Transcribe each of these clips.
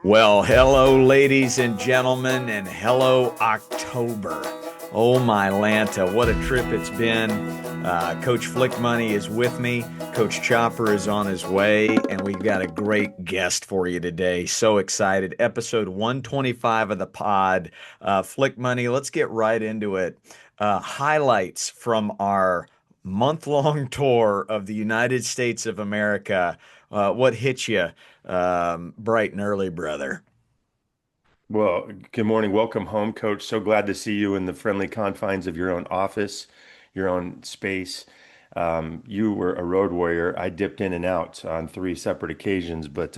Well, hello, ladies and gentlemen, and hello, October. Oh, my Lanta, what a trip it's been. Coach Flick Money is with me. Coach Chopper is on his way, and we've got a great guest for you today. So excited. Episode 125 of the pod. Flick Money, let's get right into it. Highlights from our month-long tour of the United States of America. What hit you bright and early, brother? Well, good morning. Welcome home, Coach. So glad to see you in the friendly confines of your own office, your own space. You were a road warrior. I dipped in and out on three separate occasions, but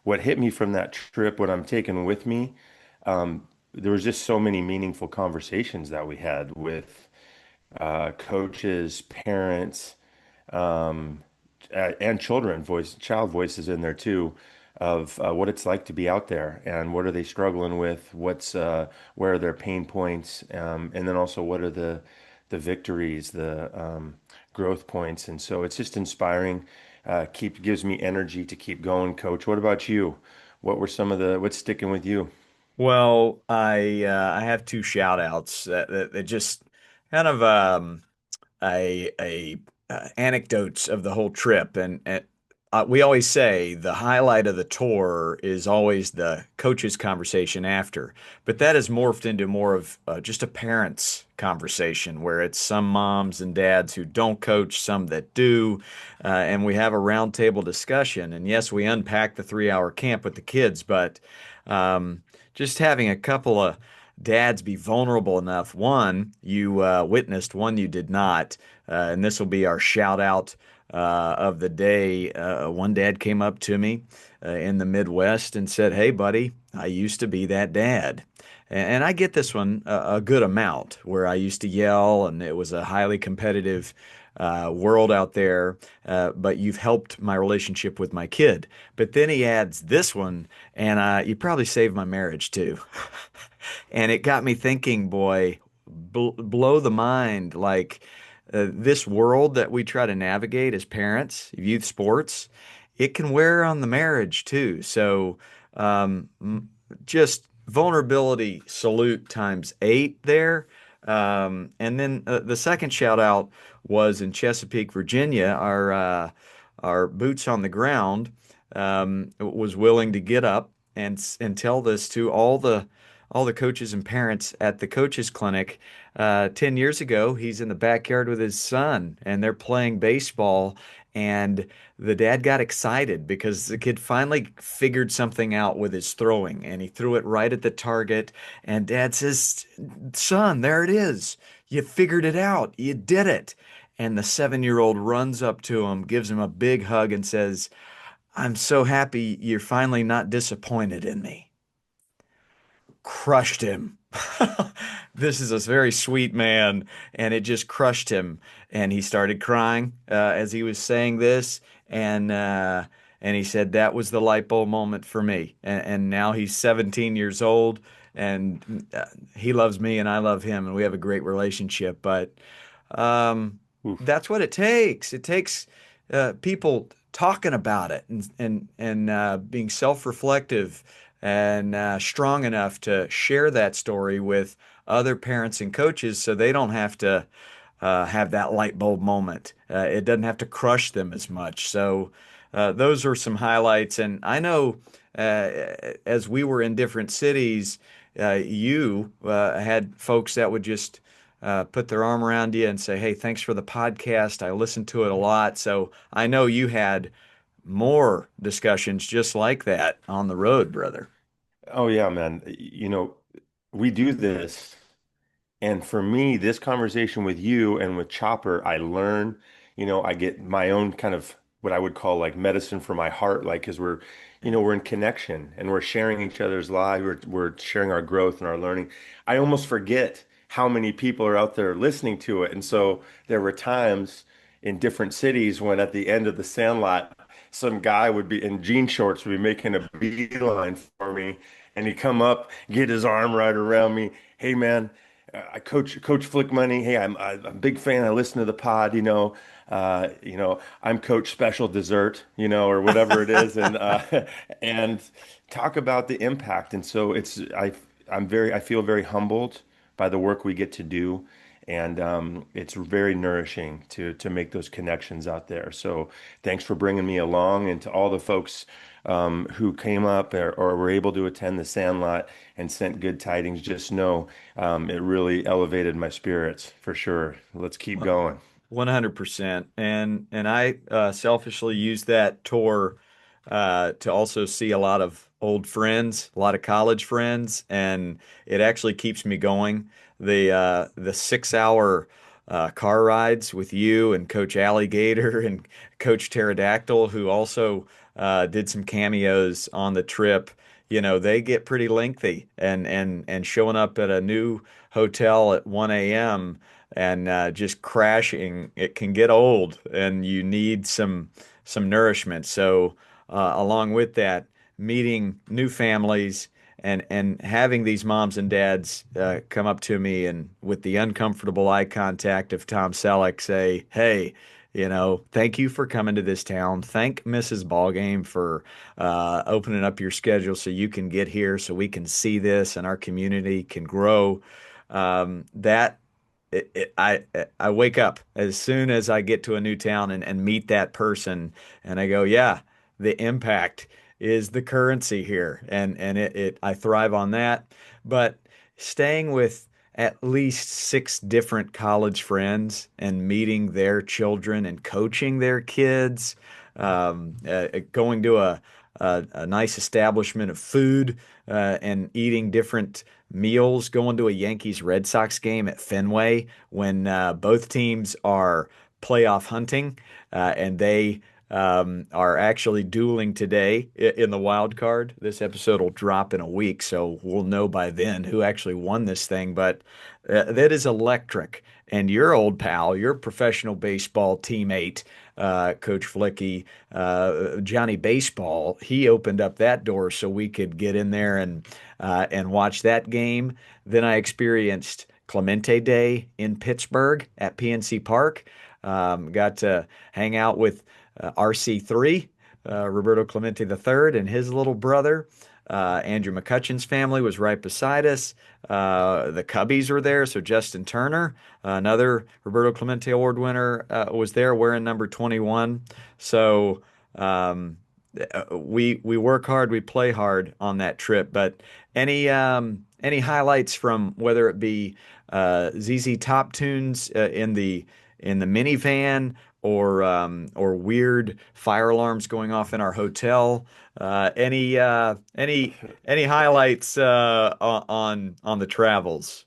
what hit me from that trip, what I'm taking with me, there was just so many meaningful conversations that we had with coaches, parents, um, and children child voices in there too, of what it's like to be out there and what are they struggling with, where are their pain points, and then also what are the victories, the growth points. And so it's just inspiring. Gives me energy to keep going, Coach. What about you? What's sticking with you? Well, I have two shout outs that just kind of a anecdotes of the whole trip, and we always say the highlight of the tour is always the coach's conversation after, but that has morphed into more of just a parents' conversation where it's some moms and dads who don't coach, some that do, and we have a roundtable discussion. And yes, we unpack the 3 hour camp with the kids, but just having a couple of dads be vulnerable enough. One, you witnessed, one, you did not. And this will be our shout out of the day. One dad came up to me in the Midwest and said, "Hey, buddy, I used to be that dad." And I get this one a good amount where I used to yell and it was a highly competitive world out there, but you've helped my relationship with my kid. But then he adds this one, and you probably saved my marriage too. And it got me thinking, boy, blow the mind. Like this world that we try to navigate as parents, youth sports, it can wear on the marriage too. So just vulnerability salute times eight there. And then the second shout out was in Chesapeake, Virginia. Our boots on the ground was willing to get up and tell this to all the coaches and parents at the coaches clinic. 10 years ago, he's in the backyard with his son and they're playing baseball. And the dad got excited because the kid finally figured something out with his throwing and he threw it right at the target. And dad says, "Son, there it is. You figured it out. You did it." And the 7-year-old runs up to him, gives him a big hug, and says, "I'm so happy you're finally not disappointed in me." Crushed him. This is a very sweet man, and it just crushed him. And he started crying as he was saying this, and he said that was the light bulb moment for me. And now he's 17 years old, and he loves me, and I love him, and we have a great relationship. But um, Oof. that's what it takes. It takes people talking about it and being self-reflective and strong enough to share that story with other parents and coaches so they don't have to have that light bulb moment. It doesn't have to crush them as much. So those are some highlights. And I know as we were in different cities, you had folks that would just put their arm around you and say, "Hey, thanks for the podcast. I listened to it a lot." So I know you had more discussions just like that on the road, brother. Oh yeah, man. We do this. And for me, this conversation with you and with Chopper, I learn, I get my own kind of what I would call like medicine for my heart, like, because we're in connection and we're sharing each other's lives. We're sharing our growth and our learning. I almost forget how many people are out there listening to it. And so there were times in different cities when at the end of the Sandlot, some guy would be in jean shorts would be making a beeline for me, and he'd come up, get his arm right around me. "Hey, man. I coach Flick Money. Hey, I'm a big fan. I listen to the pod. I'm Coach Special Dessert. Or whatever it is, and and talk about the impact. And so I feel very humbled by the work we get to do, and it's very nourishing to make those connections out there. So thanks for bringing me along, and to all the folks who came up or were able to attend the Sandlot and sent good tidings. Just know it really elevated my spirits for sure. Let's keep going. 100%. And I selfishly use that tour to also see a lot of old friends, a lot of college friends, and it actually keeps me going. The 6 hour car rides with you and Coach Alligator and Coach Pterodactyl, who also did some cameos on the trip. They get pretty lengthy, and showing up at a new hotel at 1 a.m. and just crashing, it can get old, and you need some nourishment. So, along with that, meeting new families and having these moms and dads come up to me and with the uncomfortable eye contact of Tom Selleck say, "Hey, thank you for coming to this town. Thank Mrs. Ballgame for opening up your schedule so you can get here, so we can see this and our community can grow." That I wake up as soon as I get to a new town and meet that person, and I go, yeah, the impact is the currency here, and I thrive on that. But staying with at least six different college friends and meeting their children and coaching their kids, going to a nice establishment of food and eating different meals, going to a Yankees Red Sox game at Fenway when both teams are playoff hunting and they are actually dueling today in the wild card. This episode will drop in a week, so we'll know by then who actually won this thing. But that is electric. And your old pal, your professional baseball teammate, Coach Flicky, Johnny Baseball, he opened up that door so we could get in there and watch that game. Then I experienced Clemente Day in Pittsburgh at PNC Park. Got to hang out with RC3, Roberto Clemente III, and his little brother. Andrew McCutcheon's family was right beside us. The Cubbies were there, so Justin Turner, another Roberto Clemente Award winner, was there wearing number 21. So we work hard, we play hard on that trip. But any highlights from whether it be ZZ Top tunes in the minivan or weird fire alarms going off in our hotel? Any highlights on the travels?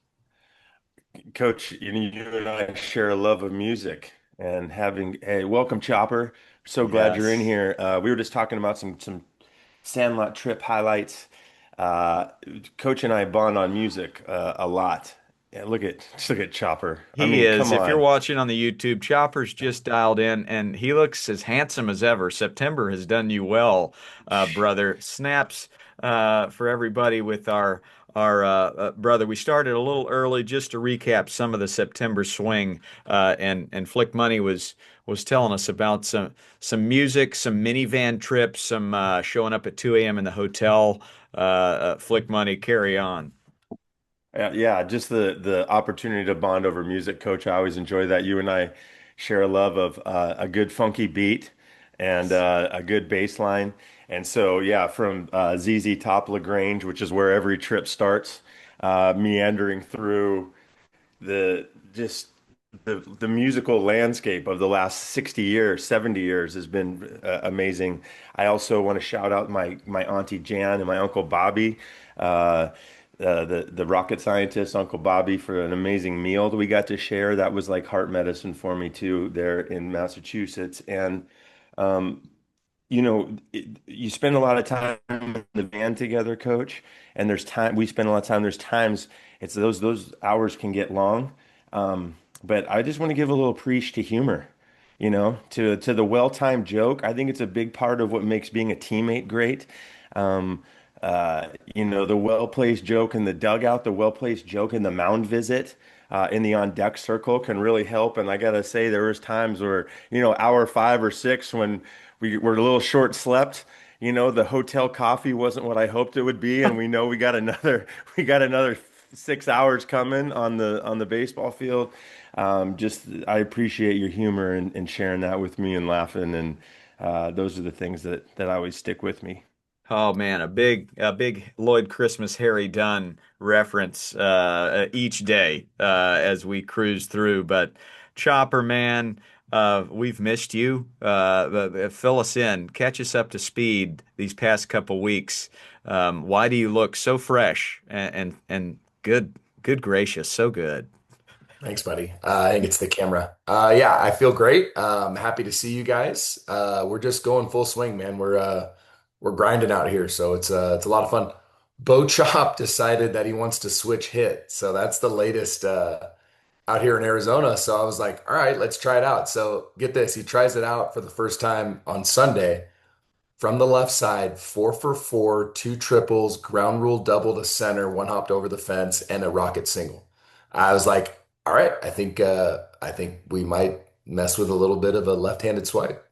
Coach, you and I share a love of music and having, hey, welcome, Chopper. So glad you're in Yes. here. We were just talking about some Sandlot trip highlights. Uh, Coach and I bond on music a lot. Yeah, just look at Chopper. I He mean, is. come If you're on. watching on the YouTube, Chopper's just dialed in and he looks as handsome as ever. September has done you well, brother. Snaps for everybody with our brother. We started a little early just to recap some of the September swing, and Flick Money was telling us about some music, some minivan trips, some showing up at 2 a.m. in the hotel. Flick Money, carry on. Yeah, just the opportunity to bond over music, Coach. I always enjoy that. You and I share a love of a good funky beat and a good bass line. And so, yeah, from ZZ Top LaGrange, which is where every trip starts, meandering through the just the musical landscape of the last 60 years, 70 years has been amazing. I also want to shout out my auntie Jan and my uncle Bobby, the rocket scientist, Uncle Bobby, for an amazing meal that we got to share. That was like heart medicine for me too, there in Massachusetts. And um, you spend a lot of time in the van together, Coach, and there's time we spend a lot of time. There's times it's those hours can get long. But I just want to give a little preach to humor, to the well-timed joke. I think it's a big part of what makes being a teammate great. Um, The well-placed joke in the dugout, the well-placed joke in the mound visit, in the on-deck circle can really help. And I gotta say, there was times where, hour 5 or 6 when we were a little short slept, the hotel coffee wasn't what I hoped it would be, and we know we got another we got another 6 hours coming on the baseball field. Just I appreciate your humor and sharing that with me and laughing, and those are the things that always stick with me. Oh man, a big Lloyd Christmas Harry Dunn reference each day as we cruise through. But Chopper, man, we've missed you. Fill us in, catch us up to speed these past couple weeks. Why do you look so fresh and good? Good gracious, so good. Thanks, buddy. I think it's the camera. Yeah, I feel great. Happy to see you guys. We're just going full swing, man. We're grinding out here, so it's a lot of fun. Bo Chop decided that he wants to switch hit, so that's the latest out here in Arizona. So I was like, all right, let's try it out. So get this, he tries it out for the first time on Sunday from the left side, 4 for 4, two triples, ground rule double to center, one hopped over the fence, and a rocket single. I was like, all right, I think we might mess with a little bit of a left-handed swipe.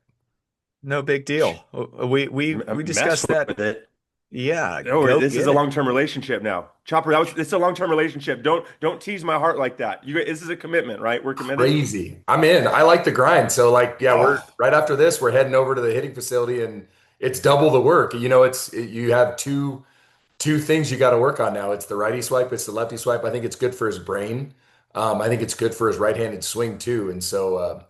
No big deal. We Mess discussed that. with it. Yeah, Oh, go this is get a it. long-term relationship now. Chopper, this is a long-term relationship. Don't tease my heart like that. This is a commitment, right? We're committed. Crazy. I'm in. I like the grind. So like, yeah, we're Oh, right after this, we're heading over to the hitting facility and it's double the work. You have two things you got to work on now. It's the righty swipe, it's the lefty swipe. I think it's good for his brain. I think it's good for his right-handed swing too. And so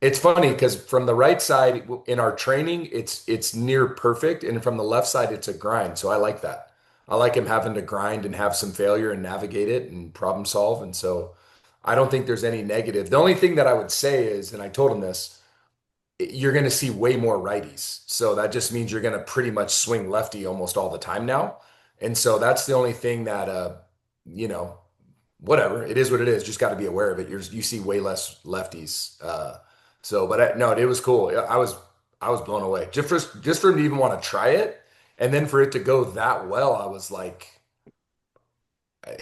it's funny because from the right side in our training, it's near perfect, and from the left side, it's a grind. So I like that. I like him having to grind and have some failure and navigate it and problem solve. And so I don't think there's any negative. The only thing that I would say is, and I told him this, you're going to see way more righties. So that just means you're going to pretty much swing lefty almost all the time now. And so that's the only thing that, you know, whatever, it is what it is. Just got to be aware of it. You see way less lefties. No, it was cool. I was blown away just for him to even want to try it. And then for it to go that well, I was like,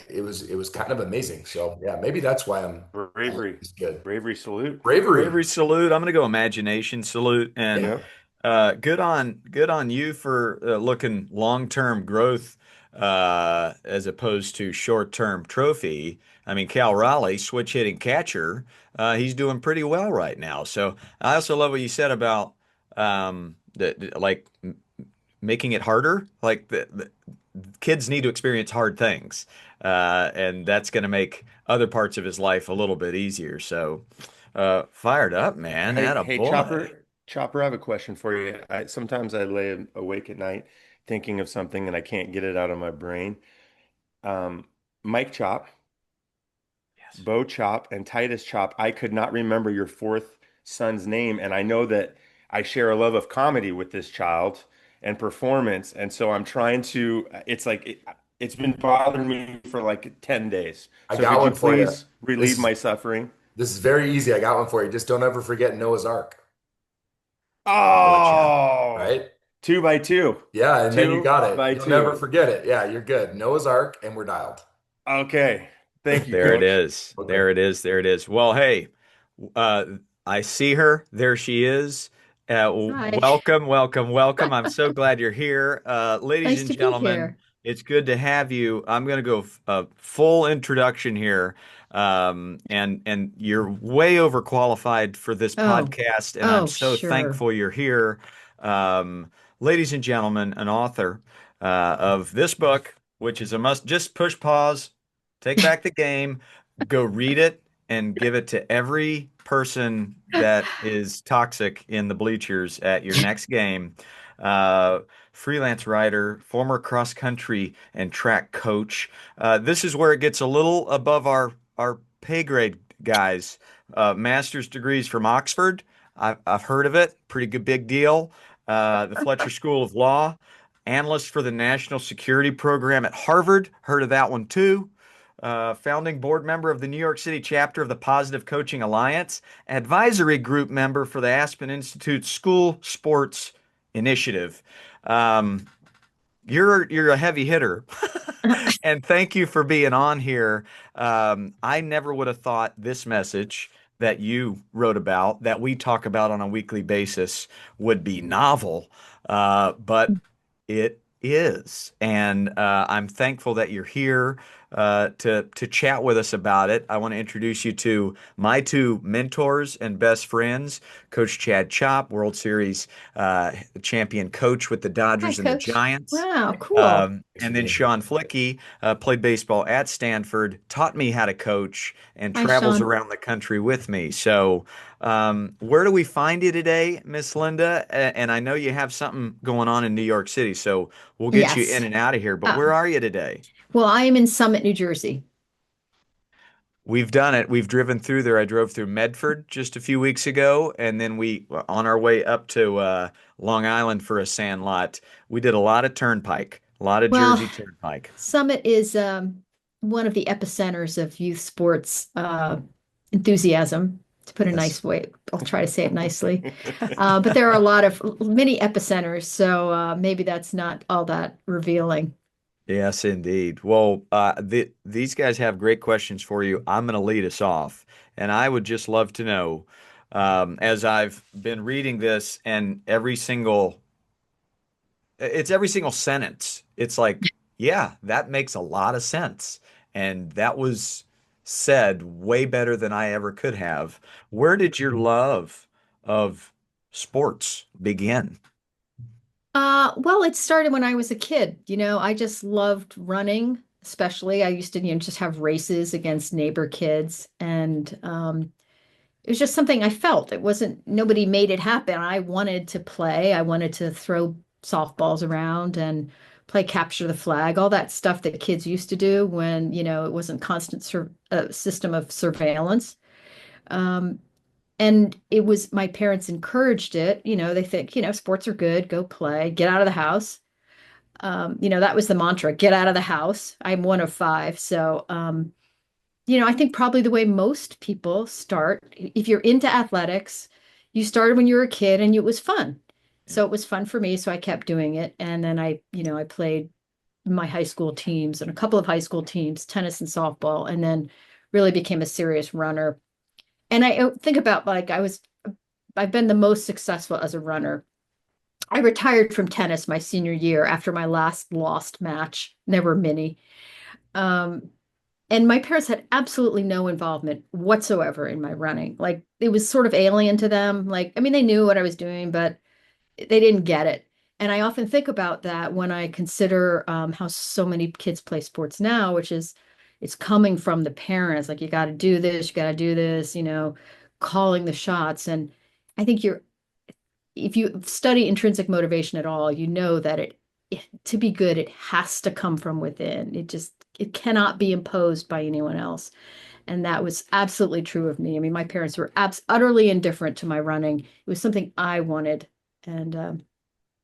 it was kind of amazing. So yeah, maybe that's why I think bravery, it's good. bravery salute. Bravery. Bravery salute. I'm gonna go imagination salute, and Yeah. Yeah. good on you for looking long-term growth as opposed to short-term trophy. I mean, Cal Raleigh, switch hitting catcher, he's doing pretty well right now. So I also love what you said about like making it harder. Like the kids need to experience hard things, and that's going to make other parts of his life a little bit easier. So, fired up, man. Hey, Atta hey, boy. Chopper, I have a question for you. Sometimes I lay awake at night thinking of something and I can't get it out of my brain. Um, Mike Chop, Yes. Bo Chop, and Titus Chop. I could not remember your fourth son's name, and I know that I share a love of comedy with this child and performance, and so I'm trying to. It's been bothering me for like 10 days. I So got could you one for you. please relieve This is my suffering? this is very easy. I got one for you. Just don't ever forget Noah's Ark. Noah Chow. Oh, Right? 2 by 2. Yeah, and then you Two got it. by You'll never two. forget it. Yeah, you're good. Noah's Ark, and we're dialed. Okay. Thank you, There it coach. is. Okay. There it is. There it is. Well, hey, uh, I see her. There she is. Hi. Welcome, welcome, welcome. I'm so glad you're here. Ladies Nice and to be gentlemen, here. it's good to have you. I'm going to go full introduction here. And you're way overqualified for this Oh, podcast, and I'm oh, so sure. thankful you're here. Ladies and gentlemen, an author of this book, which is a must. Just push pause, take back the game, go read it, and give it to every person that is toxic in the bleachers at your next game. Uh, Freelance writer, former cross country and track coach. This is where it gets a little above our pay grade, guys. Master's degrees from Oxford. I've heard of it. Pretty good, big deal. The Fletcher School of Law. Analyst for the National Security Program at Harvard. Heard of that one too. Founding board member of the New York City chapter of the Positive Coaching Alliance, advisory group member for the Aspen Institute School Sports Initiative. Um, You're a heavy hitter. And thank you for being on here. I never would have thought this message that you wrote about, that we talk about on a weekly basis, would be novel. But it is. And I'm thankful that you're here to chat with us about it. I want to introduce you to my two mentors and best friends, Coach Chad Chop, World Series champion coach with the Hi, Dodgers and the Coach. Giants. Wow, cool. Thanks for And then being here. Sean Flicky played baseball at Stanford, taught me how to coach, and Hi, travels Sean. around the country with me. So, where do we find you today, Miss Linda? And I know you have something going on in New York City, so we'll get you in Yes. and out of here. But Uh, where are you today? well, I am in Summit, New Jersey. We've done it. We've driven through there. I drove through Medford just a few weeks ago, and then we, on our way up to Long Island for a Sandlot, we did a lot of Turnpike, a lot of Well, Jersey Turnpike. Summit is one of the epicenters of youth sports enthusiasm, to put a Yes. nice way. I'll try to say it nicely. But there are a lot of many epicenters, so maybe that's not all that revealing. Yes, indeed. Well, these guys have great questions for you. I'm going to lead us off, and I would just love to know, as I've been reading this, and it's every single sentence. It's like, yeah, that makes a lot of sense, and that was said way better than I ever could have. Where did your love of sports begin? Well, it started when I was a kid. I just loved running, especially. I used to, just have races against neighbor kids, and it was just something I felt. It wasn't, nobody made it happen. I wanted to play. I wanted to throw softballs around and play capture the flag, all that stuff that kids used to do when, it wasn't constant system of surveillance. Um, and it was my parents encouraged it. They think, sports are good, go play, get out of the house. That was the mantra, get out of the house. I'm one of five. So, I think probably the way most people start, if you're into athletics, you started when you were a kid and it was fun. So it was fun for me. So I kept doing it. And then I played my high school teams and a couple of high school teams, tennis and softball, and then really became a serious runner. And I think about like I've been the most successful as a runner. I retired from tennis my senior year after my last lost match. Never many. Um, and my parents had absolutely no involvement whatsoever in my running. Like it was sort of alien to them. Like, I mean, they knew what I was doing, but they didn't get it. And I often think about that when I consider how so many kids play sports now, which is it's coming from the parents. Like, you got to do this, you got to do this, calling the shots. And I think if you study intrinsic motivation at all, you know that to be good, it has to come from within. It cannot be imposed by anyone else. And that was absolutely true of me. I mean, my parents were utterly indifferent to my running. It was something I wanted. And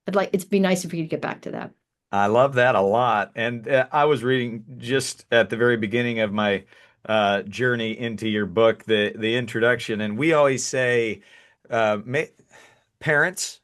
it'd be nice if we could get back to that. I love that a lot. And I was reading just at the very beginning of my journey into your book, the introduction, and we always say, ma parents,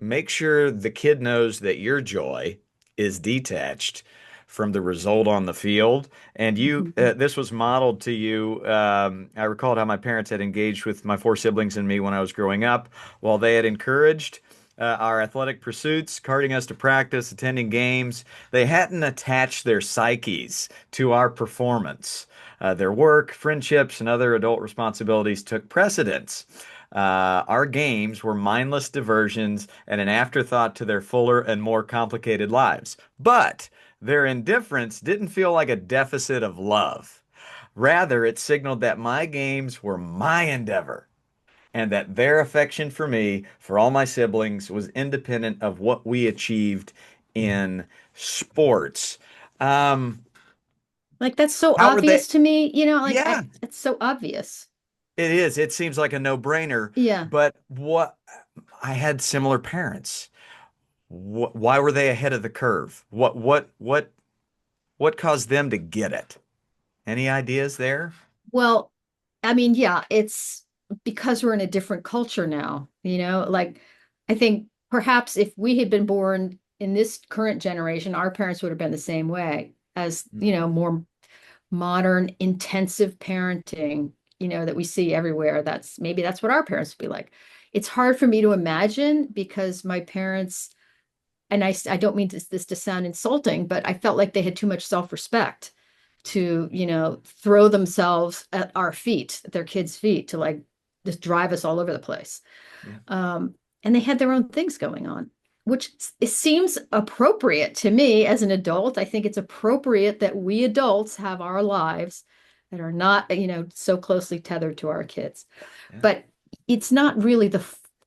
make sure the kid knows that your joy is detached from the result on the field. And Mhm. this was modeled to you. I recalled how my parents had engaged with my four siblings and me when I was growing up, while they had encouraged our athletic pursuits, carting us to practice, attending games. They hadn't attached their psyches to our performance. Their work, friendships, and other adult responsibilities took precedence. Our games were mindless diversions and an afterthought to their fuller and more complicated lives. But their indifference didn't feel like a deficit of love. Rather, it signaled that my games were my endeavor and that their affection for me, for all my siblings, was independent of what we achieved in sports. Um, Like that's so how were they? obvious to me, Yeah, it's so obvious. it is. It seems like a no-brainer, Yeah. but what I had similar parents. Why were they ahead of the curve? What caused them to get it? Any ideas there? Well, I mean, yeah, it's because we're in a different culture now, like I think perhaps if we had been born in this current generation, our parents would have been the same way as, Mm. more modern intensive parenting, that we see everywhere. That's what our parents would be like. It's hard for me to imagine because my parents, and I don't mean this to sound insulting, but I felt like they had too much self-respect to, throw themselves at our feet, at their kids' feet, to like just drive us all over the place. Yeah. And they had their own things going on, which it seems appropriate to me as an adult. I think it's appropriate that we adults have our lives that are not, so closely tethered to our kids. Yeah. But it's not really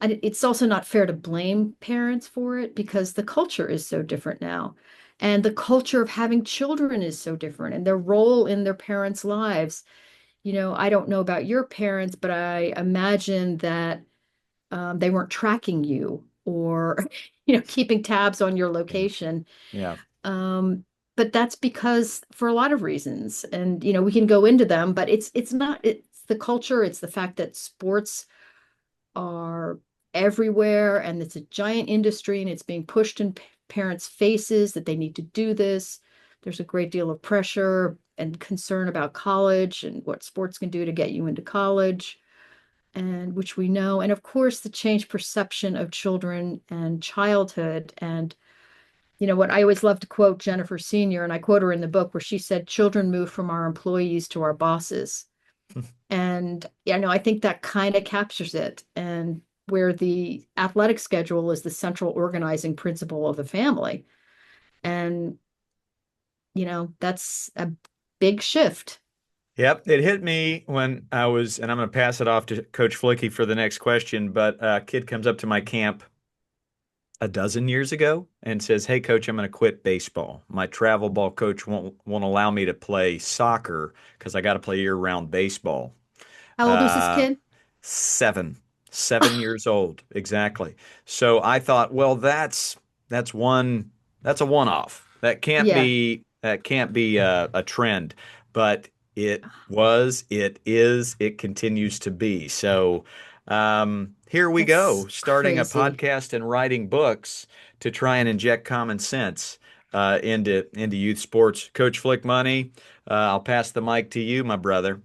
it's also not fair to blame parents for it because the culture is so different now. And the culture of having children is so different and their role in their parents' lives. I don't know about your parents, but I imagine that they weren't tracking you or, keeping tabs on your Yeah. location. Yeah. But that's because for a lot of reasons, and we can go into them, but it's the culture, it's the fact that sports are everywhere and it's a giant industry and it's being pushed in parents' faces that they need to do this. There's a great deal of pressure and concern about college and what sports can do to get you into college, and which we know. And of course, the changed perception of children and childhood. And what I always love to quote Jennifer Senior, and I quote her in the book where she said, "Children move from our employees to our bosses." And I think that kind of captures it. And where the athletic schedule is the central organizing principle of the family. And, that's a big shift. Yep, it hit me when I was, and I'm going to pass it off to Coach Flicky for the next question. But a kid comes up to my camp a dozen years ago and says, "Hey, coach, I'm going to quit baseball. My travel ball coach won't allow me to play soccer because I got to play year-round baseball." How old was this Uh, kid? seven, 7 years old, exactly. So I thought, well, that's one that's a one-off. Yeah. That can't be a trend, but it is, it continues to be. So here we go, That's starting a crazy. podcast and writing books to try and inject common sense into youth sports. Coach Flick Money, I'll pass the mic to you, my brother.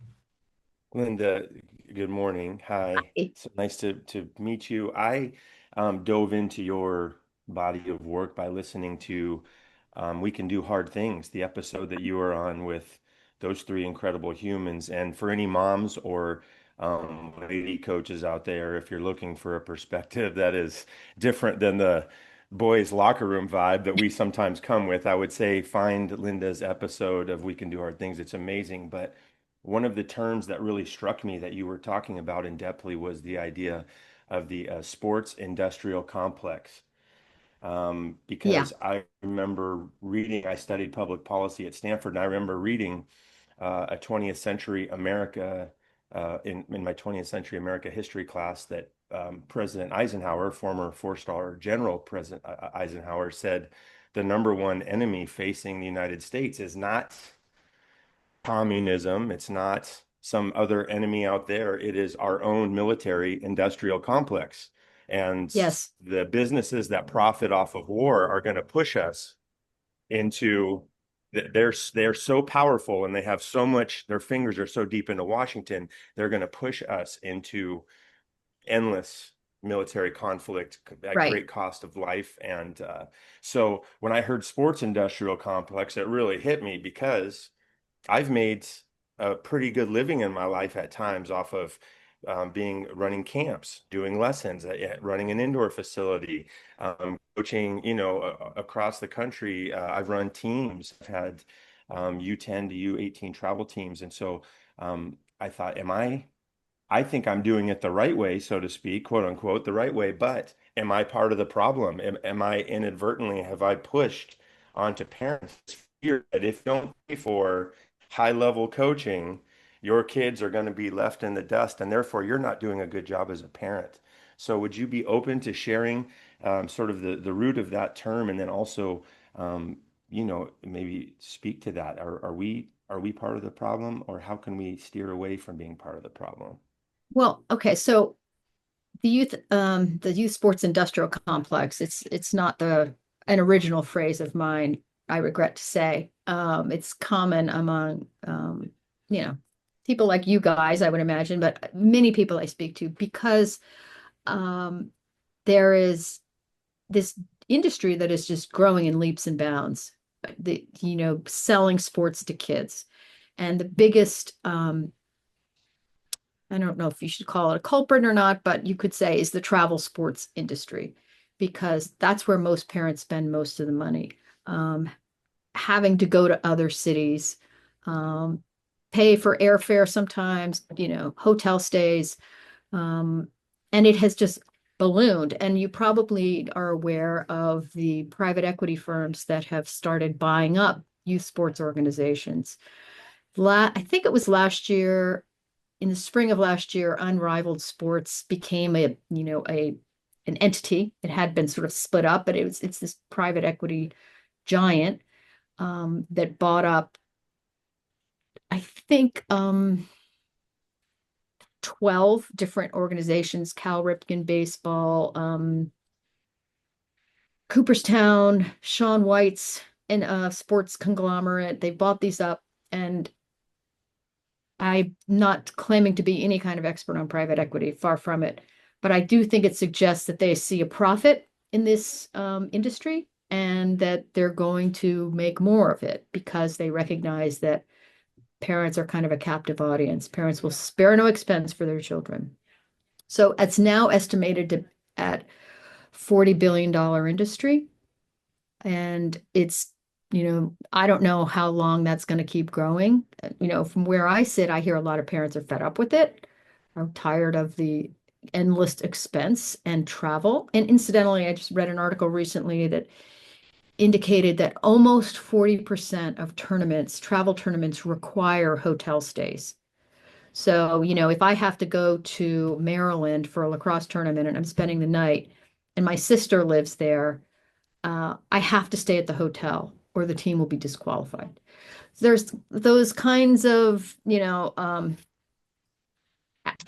Linda, good morning. Hi. So nice to meet you. I dove into your body of work by listening to We Can Do Hard Things, the episode that you were on with those three incredible humans. And for any moms or lady coaches out there, if you're looking for a perspective that is different than the boys' locker room vibe that we sometimes come with, I would say find Linda's episode of We Can Do Hard Things. It's amazing. But one of the terms that really struck me that you were talking about in depthly was the idea of the sports industrial complex. Yeah. Because I remember reading, I studied public policy at Stanford, and I remember reading a 20th century America in my 20th century America history class that President Eisenhower, former four-star general President Eisenhower, said the number one enemy facing the United States is not communism. It's not some other enemy out there. It is our own military industrial complex. And Yes. the businesses that profit off of war are going to push us into they're so powerful and they have so much, their fingers are so deep into Washington, they're going to push us into endless military conflict at Right. great cost of life. And so when I heard sports industrial complex, it really hit me because I've made a pretty good living in my life at times off of being running camps, doing lessons, running an indoor facility, coaching, across the country. I've run teams. I've had U10 to U18 travel teams. And so I thought, I think I'm doing it the right way, so to speak, quote unquote, the right way. But am I part of the problem? Am I inadvertently, have I pushed onto parents this fear that if you don't pay for high level coaching, your kids are going to be left in the dust and therefore you're not doing a good job as a parent? So would you be open to sharing sort of the root of that term and then also, maybe speak to that? Are we part of the problem or how can we steer away from being part of the problem? Well, okay. So the youth sports industrial complex, it's not the an original phrase of mine, I regret to say. It's common among, you know, people like you guys, I would imagine, but many people I speak to, because um, there is this industry that is just growing in leaps and bounds. Selling sports to kids. And the biggest, I don't know if you should call it a culprit or not, but you could say is the travel sports industry, because that's where most parents spend most of the money. Um, Having to go to other cities, um, pay for airfare sometimes, hotel stays, um, and it has just ballooned. And you probably are aware of the private equity firms that have started buying up youth sports organizations. I think it was last year, in the spring of last year, Unrivaled Sports became an entity. It had been sort of split up, but it's this private equity giant that bought up, I think, 12 different organizations: Cal Ripken Baseball, Cooperstown, Shaun White's, and sports conglomerate. They bought these up, and I'm not claiming to be any kind of expert on private equity, far from it. But I do think it suggests that they see a profit in this industry, and that they're going to make more of it because they recognize that parents are kind of a captive audience. Parents will spare no expense for their children. So it's now estimated at $40 billion industry. And I don't know how long that's going to keep growing. From where I sit, I hear a lot of parents are fed up with it, are tired of the endless expense and travel. And incidentally, I just read an article recently that indicated that almost 40% of travel tournaments, require hotel stays. So, if I have to go to Maryland for a lacrosse tournament and I'm spending the night and my sister lives there, I have to stay at the hotel or the team will be disqualified. There's those kinds of,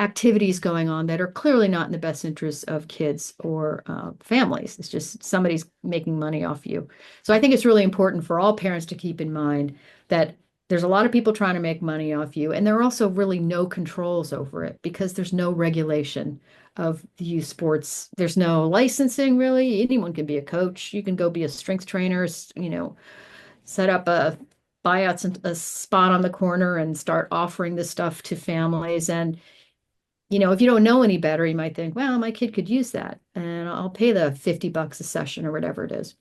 activities going on that are clearly not in the best interest of kids or families. It's just somebody's making money off you. So I think it's really important for all parents to keep in mind that there's a lot of people trying to make money off you, and there are also really no controls over it because there's no regulation of the youth sports. There's no licensing really. Anyone can be a coach. You can go be a strength trainer, set up buy out a spot on the corner and start offering this stuff to families. And if you don't know any better, you might think, well, my kid could use that and I'll pay the $50 a session or whatever it is.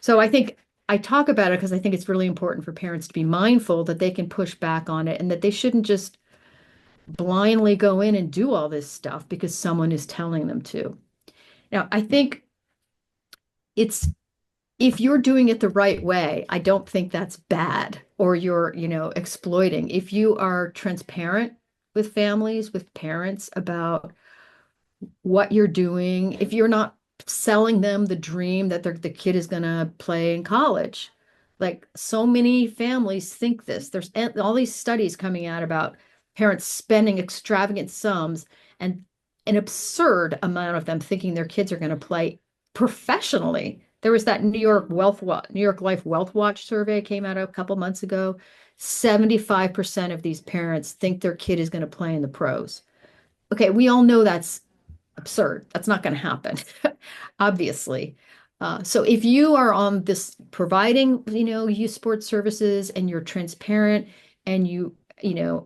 So I think I talk about it because I think it's really important for parents to be mindful that they can push back on it and that they shouldn't just blindly go in and do all this stuff because someone is telling them to. Now, I think it's if you're doing it the right way, I don't think that's bad or you're, exploiting. If you are transparent with families, with parents about what you're doing, if you're not selling them the dream that the kid is going to play in college. Like so many families think this. There's all these studies coming out about parents spending extravagant sums and an absurd amount of them thinking their kids are going to play professionally. There was that New York Life Wealth Watch survey came out a couple months ago. 75% of these parents think their kid is going to play in the pros. Okay, we all know that's absurd. That's not going to happen, obviously. So if you are on this providing, youth sports services and you're transparent and you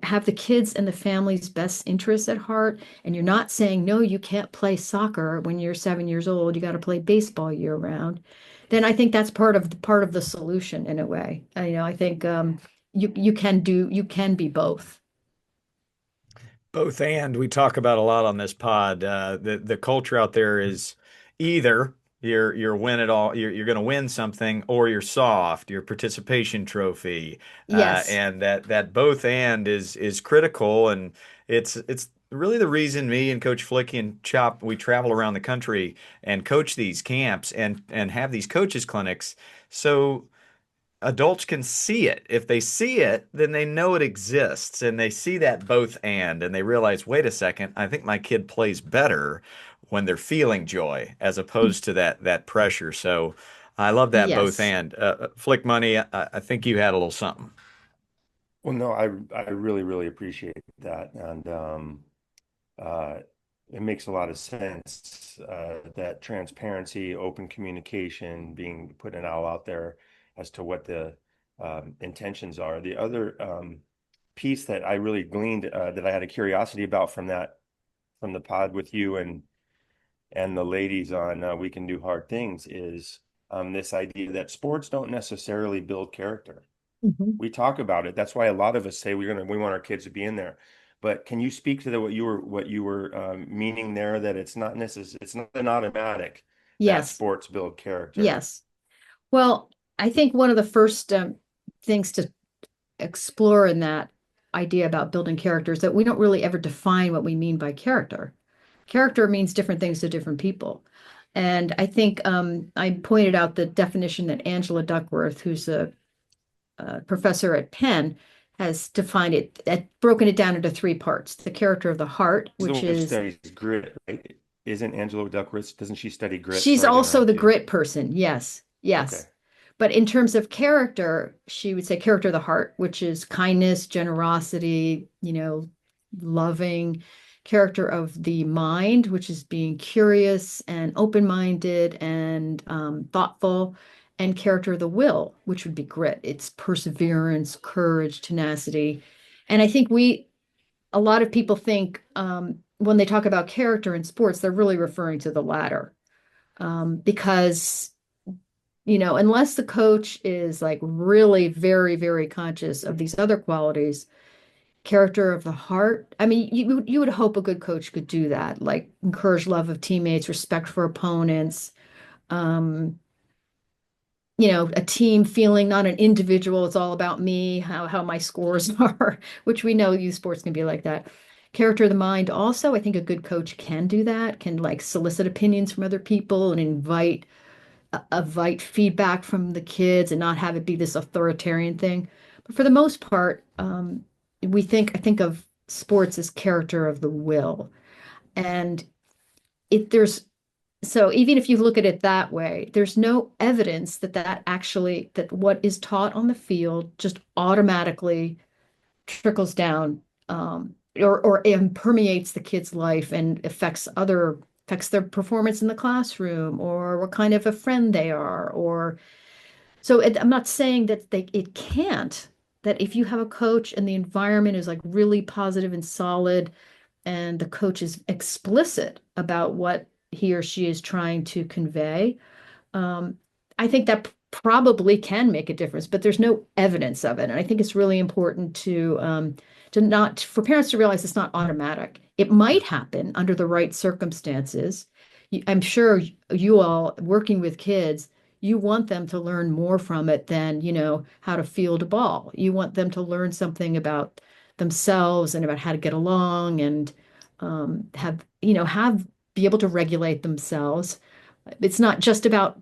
have the kids and the family's best interests at heart, and you're not saying, no, you can't play soccer when you're 7 years old, you got to play baseball year round, then I think that's part of the solution in a way. I think you can be both. Both and we talk about a lot on this pod. The culture out there is either you're win it all, you're going to win something, or you're soft, your participation trophy, Yes. and that both and is critical, and it's really the reason me and Coach Flicky and Chop we travel around the country and coach these camps and have these coaches clinics. So adults can see it. If they see it, then they know it exists and they see that both and they realize, wait a second, I think my kid plays better when they're feeling joy as opposed to that pressure. So I love that both Yes. and. Flick Money, I think you had a little something. Well, no, I really, really appreciate that. And uh, it makes a lot of sense that transparency, open communication, being putting it all out there as to what the intentions are. The other piece that I really gleaned that I had a curiosity about from the pod with you and the ladies on We Can Do Hard Things is this idea that sports don't necessarily build character. Mhm. We talk about it. That's why a lot of us say we want our kids to be in there. But can you speak to what you were meaning there, that it's not an automatic that Yes. sports build character. Yes. Well, I think one of the first things to explore in that idea about building characters that we don't really ever define what we mean by character. Character means different things to different people. And I think I pointed out the definition that Angela Duckworth, who's a professor at Penn, has defined it, broken it down into three parts. The character of the heart, She's the which one who is studies grit, right? Isn't Angela Duckworth? Doesn't she study grit? she's Sorry to also interrupt the you. grit person. Yes, yes. Okay. But in terms of character, she would say character of the heart, which is kindness, generosity, loving. Character of the mind, which is being curious and open-minded and thoughtful. And character of the will, which would be grit. It's perseverance, courage, tenacity. And I think a lot of people think when they talk about character in sports, they're really referring to the latter because unless the coach is like really very, very conscious of these other qualities, character of the heart. I mean, you would hope a good coach could do that, like encourage love of teammates, respect for opponents, um, a team feeling, not an individual. It's all about me, how my scores are, which we know youth sports can be like that. Character of the mind also, I think a good coach can do that, can like solicit opinions from other people and invite feedback from the kids and not have it be this authoritarian thing. But for the most part, I think of sports as character of the will. And if there's so even if you look at it that way, there's no evidence that what is taught on the field just automatically trickles down or permeates the kid's life and affects their performance in the classroom or what kind of a friend they are or I'm not saying that it can't, that if you have a coach and the environment is like really positive and solid and the coach is explicit about what he or she is trying to convey, um, I think that probably can make a difference, but there's no evidence of it. And I think it's really important to not for parents to realize it's not automatic. It might happen under the right circumstances. I'm sure you all working with kids, you want them to learn more from it than, how to field a ball. You want them to learn something about themselves and about how to get along and have be able to regulate themselves. It's not just about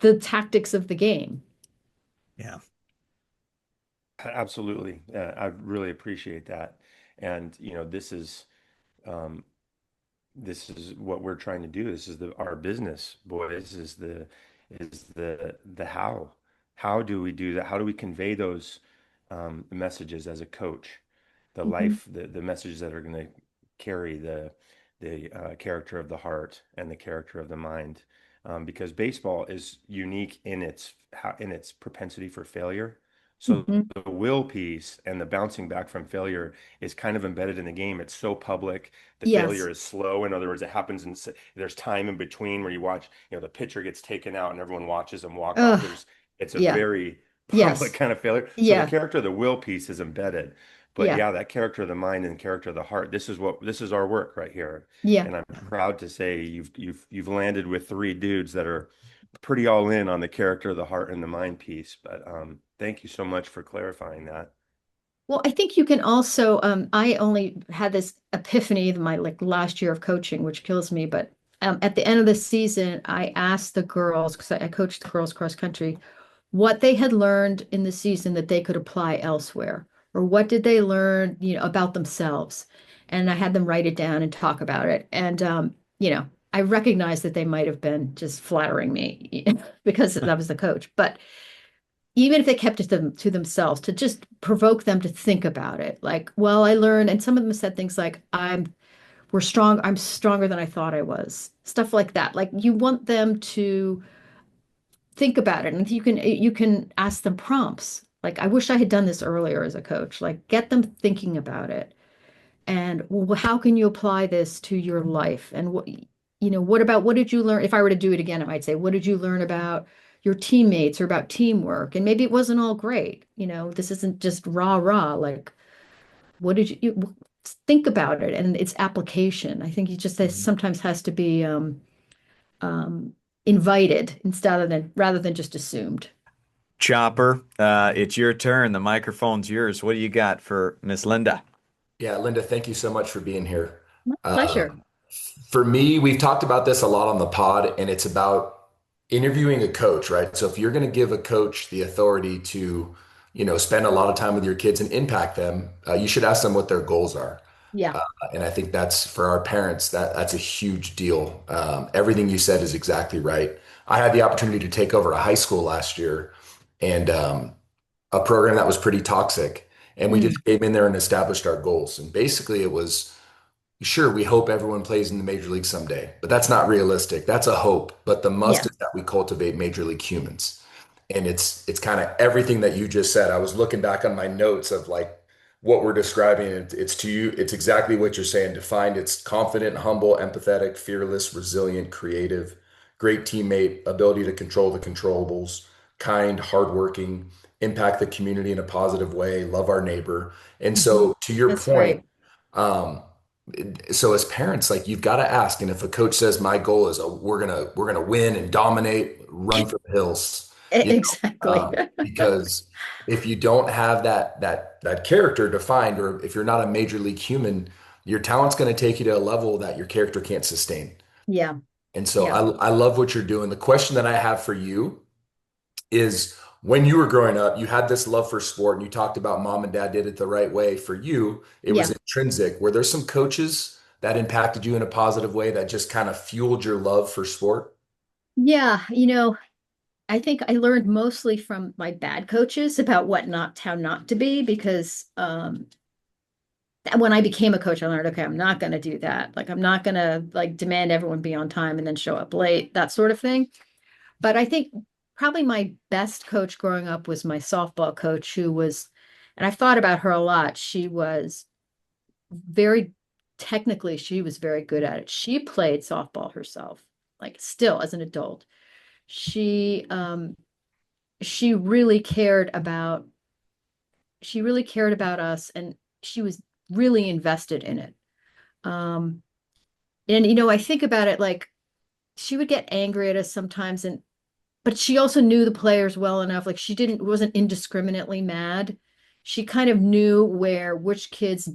the tactics of the game. Yeah. Absolutely. I really appreciate that. And um, this is what we're trying to do. This is our business, boys, is the how. How do we do that? How do we convey those messages as a coach? Mhm. The messages that are going to carry the character of the heart and the character of the mind. Because baseball is unique in its propensity for failure. So Mhm. the will piece and the bouncing back from failure is kind of embedded in the game. It's so public. The failure Yes. is slow. In other words, it happens there's time in between where you watch, the pitcher gets taken out and everyone watches them walk off. Ugh. It's a Yeah. very public Yes. kind of failure. So the Yeah. character of the will piece is embedded. But Yeah. yeah, that character of the mind and character of the heart, this is our work right here. Yeah. And I'm proud to say you've landed with three dudes that are pretty all in on the character of the heart and the mind piece. But thank you so much for clarifying that. Well, I think you can also, I only had this epiphany my like last year of coaching, which kills me, but at the end of the season, I asked the girls, because I coached the girls cross country, what they had learned in the season that they could apply elsewhere, or what did they learn, about themselves. And I had them write it down and talk about it. And, I recognized that they might have been just flattering me because I was the coach. But even if they kept it to themselves, to just provoke them to think about it. Like, well, I learned, and some of them said things like, I'm stronger than I thought I was. Stuff like that. Like you want them to think about it. And you can ask them prompts. Like, I wish I had done this earlier as a coach. Like, get them thinking about it. And well, how can you apply this to your life? And what did you learn? If I were to do it again, I might say, what did you learn about your teammates or about teamwork? And maybe it wasn't all great. This isn't just rah rah. Like, what did think about it and its application? I think you just sometimes has to be um, invited instead of than rather than just assumed. Chopper, it's your turn. The microphone's yours. What do you got for Miss Linda? Yeah, Linda, thank you so much for being here. My pleasure. Um, for me, we've talked about this a lot on the pod, and it's about interviewing a coach, right? So if you're going to give a coach the authority to, spend a lot of time with your kids and impact them, you should ask them what their goals are. Yeah. And I think that's for our parents, that's a huge deal. Everything you said is exactly right. I had the opportunity to take over a high school last year and a program that was pretty toxic. And we Mm, just came in there and established our goals. And basically, it was sure, we hope everyone plays in the major league someday, but that's not realistic. That's a hope. But the must yeah. is that we cultivate major league humans. And it's kind of everything that you just said. I was looking back on my notes of like what we're describing. It's to you, it's exactly what you're saying. Defined, it's confident, humble, empathetic, fearless, resilient, creative, great teammate, ability to control the controllables, kind, hardworking, impact the community in a positive way, love our neighbor. And Mhm. so to your That's point, great. um, so as parents, like you've got to ask, and if a coach says my goal is we're gonna win and dominate, run for the hills, Exactly. because if you don't have that character defined, or if you're not a major league human, your talent's going to take you to a level that your character can't sustain. Yeah. And so Yeah. I love what you're doing. The question that I have for you is when you were growing up, you had this love for sport and you talked about mom and dad did it the right way. For you, it was Yeah. intrinsic. Were there some coaches that impacted you in a positive way that just kind of fueled your love for sport? Yeah. I think I learned mostly from my bad coaches about how not to be, because when I became a coach, I learned, okay, I'm not going to do that. Like, I'm not going to like demand everyone be on time and then show up late, that sort of thing. But I think probably my best coach growing up was my softball coach, and I've thought about her a lot. She was very technically, she was very good at it. She played softball herself, like still as an adult. She um she really cared about she really cared about us, and she was really invested in it. Um and I think about it like she would get angry at us sometimes, and but she also knew the players well enough. Like, she didn't wasn't indiscriminately mad. She kind of knew which kids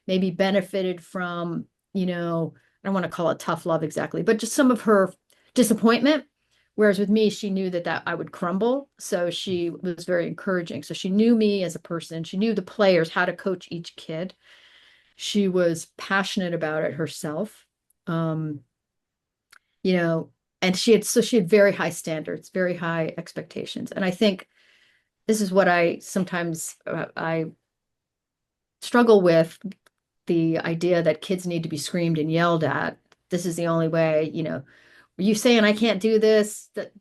maybe benefited from, I don't want to call it tough love exactly, but just some of her disappointment. Whereas with me, she knew that I would crumble. So she was very encouraging. So she knew me as a person. She knew the players, how to coach each kid. She was passionate about it herself. Um, you know, and she had very high standards, very high expectations. And I think this is what I sometimes I struggle with, the idea that kids need to be screamed and yelled at. This is the only way, you saying I can't do this, that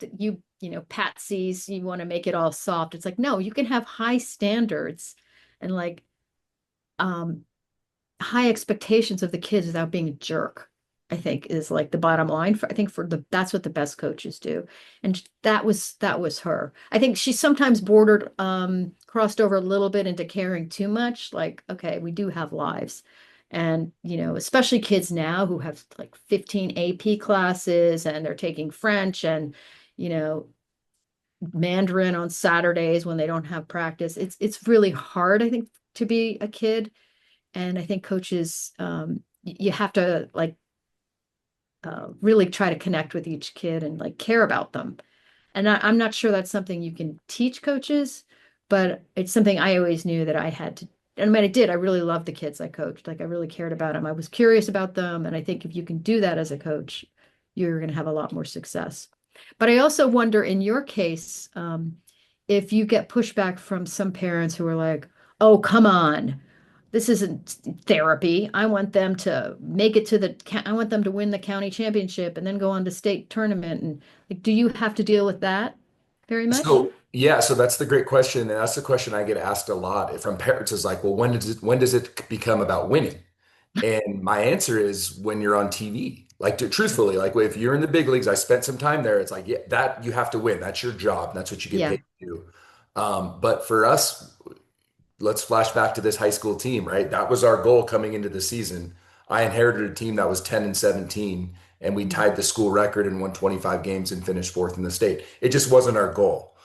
patsies, you want to make it all soft. It's like, no, you can have high standards and like um high expectations of the kids without being a jerk. I think is like the bottom line. I think that's what the best coaches do. And that was her. I think she sometimes crossed over a little bit into caring too much. Like, okay, we do have lives. And, especially kids now who have like 15 AP classes and they're taking French and, you know, Mandarin on Saturdays when they don't have practice. It's really hard, I think, to be a kid. And I think coaches, you have to like really try to connect with each kid and like care about them. And I'm not sure that's something you can teach coaches, but it's something I always knew that I had to. And I mean, I did. I really loved the kids I coached. Like, I really cared about them. I was curious about them. And I think if you can do that as a coach, you're going to have a lot more success. But I also wonder in your case, if you get pushback from some parents who are like, oh, come on, this isn't therapy. I want them to make it to I want them to win the county championship and then go on to state tournament. And like, do you have to deal with that very much? So yeah, so that's the great question, and that's the question I get asked a lot from parents is like, well, when does it become about winning? And my answer is when you're on TV. Like truthfully, like if you're in the big leagues, I spent some time there. It's like, yeah, that you have to win. That's your job. That's what you get Yeah, paid to do. But for us, let's flash back to this high school team, right? That was our goal coming into the season. I inherited a team that was 10 and 17, and we tied the school record and won 25 games and finished fourth in the state. It just wasn't our goal,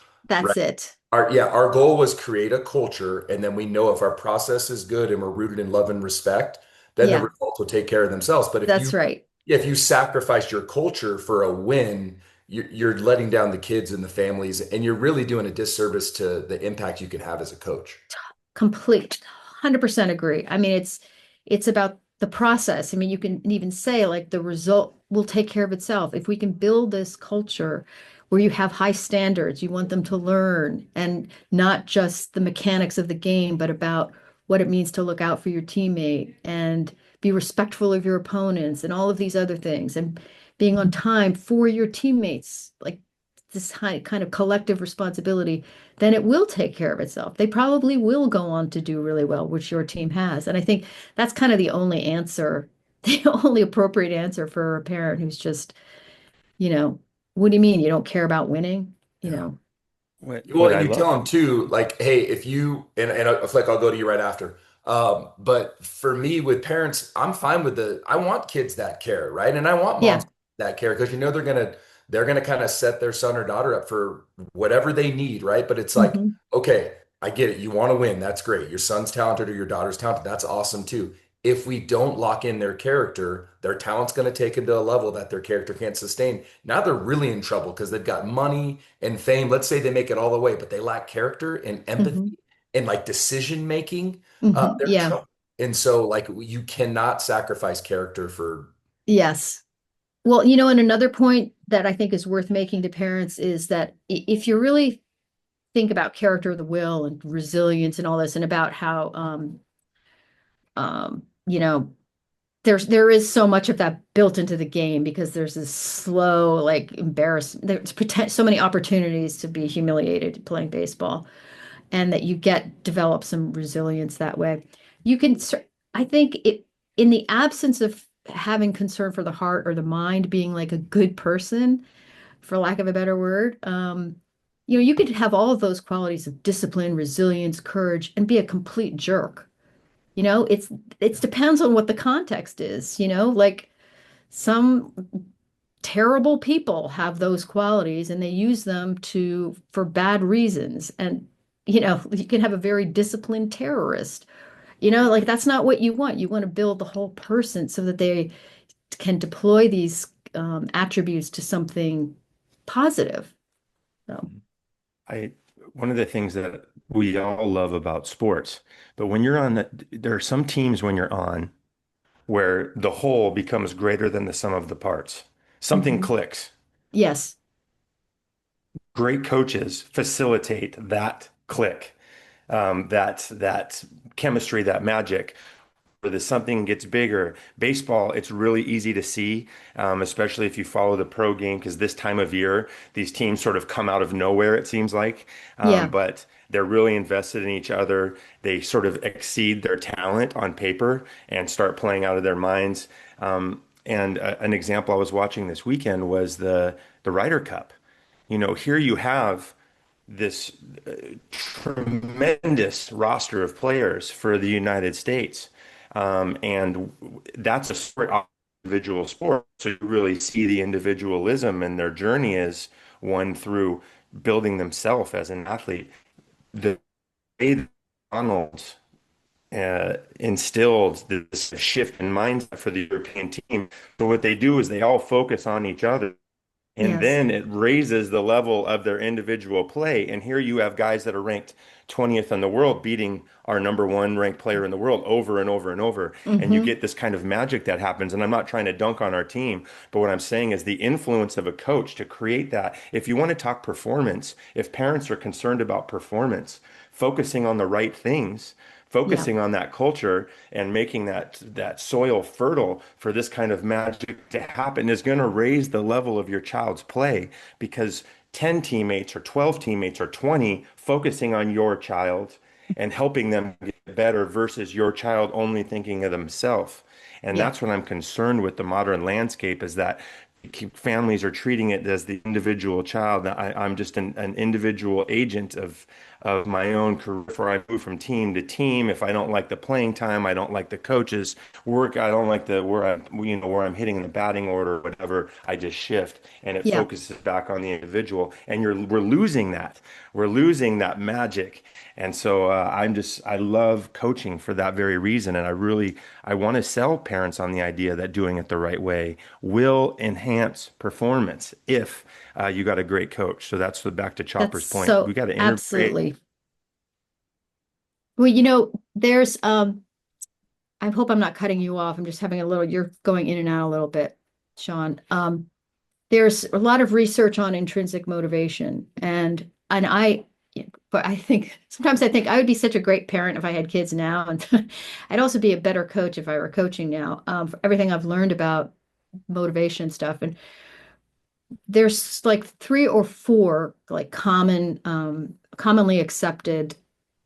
right? that's it. Our goal was create a culture, and then we know if our process is good and we're rooted in love and respect, then the Yeah, results will take care of themselves. But that's right. if you sacrifice your culture for a win, you're letting down the kids and the families, and you're really doing a disservice to the impact you can have as a coach. Complete, 100% agree. I mean, it's about the process. I mean, you can even say like the result will take care of itself. If we can build this culture where you have high standards, you want them to learn and not just the mechanics of the game, but about what it means to look out for your teammate and be respectful of your opponents and all of these other things and being on time for your teammates, like this high kind of collective responsibility, then it will take care of itself. They probably will go on to do really well, which your team has. And I think that's kind of the only answer, the only appropriate answer for a parent who's just, you know, what do you mean you don't care about winning? You Yeah. know, Well, What and I you tell love. them too, like, hey, if you and I feel like I'll go to you right after. But for me with parents, I'm fine with I want kids that care, right? And I want yeah. moms that care because they're gonna kind of set their son or daughter up for whatever they need, right? But it's like, Hmm. okay, I get it. You want to win. That's great. Your son's talented or your daughter's talented. That's awesome too. If we don't lock in their character, their talent's going to take them to a level that their character can't sustain. Now they're really in trouble because they've got money and fame. Let's say they make it all the way, but they lack character and Hmm. empathy and like decision making. They're in Yeah. trouble. And so, like, you cannot sacrifice character for. Yes. Well, and another point that I think is worth making to parents is that if you really think about character of the will and resilience and all this and about how um, you know, there is so much of that built into the game because there's this slow, like embarrassment. There's so many opportunities to be humiliated playing baseball, and that you get develop some resilience that way. You can, I think, in the absence of having concern for the heart or the mind, being like a good person, for lack of a better word, you could have all of those qualities of discipline, resilience, courage, and be a complete jerk. It's depends on what the context is, like some terrible people have those qualities and they use them for bad reasons. And, you can have a very disciplined terrorist, like that's not what you want. You want to build the whole person so that they can deploy these attributes to something positive. So, I One of the things that we all love about sports, but when you're on there are some teams when you're on where the whole becomes greater than the sum of the parts. Something mhm. clicks. Yes. Great coaches facilitate that click, that chemistry, that magic. Where the something gets bigger. Baseball, it's really easy to see, especially if you follow the pro game, because this time of year, these teams sort of come out of nowhere, it seems like. Yeah. But they're really invested in each other. They sort of exceed their talent on paper and start playing out of their minds. And an example I was watching this weekend was the Ryder Cup. Here you have this tremendous roster of players for the United States. And that's a individual sport. So you really see the individualism and their journey is one through building themselves as an athlete. The way that Donald instilled this shift in mindset for the European team. So what they do is they all focus on each other. And Yes. then it raises the level of their individual play. And here you have guys that are ranked 20th in the world, beating our number one ranked player in the world over and over and over. And you Hmm. get this kind of magic that happens. And I'm not trying to dunk on our team, but what I'm saying is the influence of a coach to create that. If you want to talk performance, if parents are concerned about performance, focusing on the right things, Yeah, focusing on that culture and making that soil fertile for this kind of magic to happen is going to raise the level of your child's play because 10 teammates or 12 teammates or 20 focusing on your child and helping them get better versus your child only thinking of themselves. And yeah, that's what I'm concerned with the modern landscape is that families are treating it as the individual child. I'm just an individual agent of my own career where I move from team to team. If I don't like the playing time, I don't like the coaches work, I don't like the where I'm hitting in the batting order or whatever, I just shift and it yeah. focuses back on the individual. And we're losing that. We're losing that magic. And so I love coaching for that very reason. And I want to sell parents on the idea that doing it the right way will enhance performance if you got a great coach. So that's back to That's Chopper's point. We so got to integrate. absolutely. Well, there's I hope I'm not cutting you off. I'm just having a little, you're going in and out a little bit, Sean. There's a lot of research on intrinsic motivation and but I think sometimes I think I would be such a great parent if I had kids now, and I'd also be a better coach if I were coaching now, for everything I've learned about motivation stuff. And there's like three or four like commonly accepted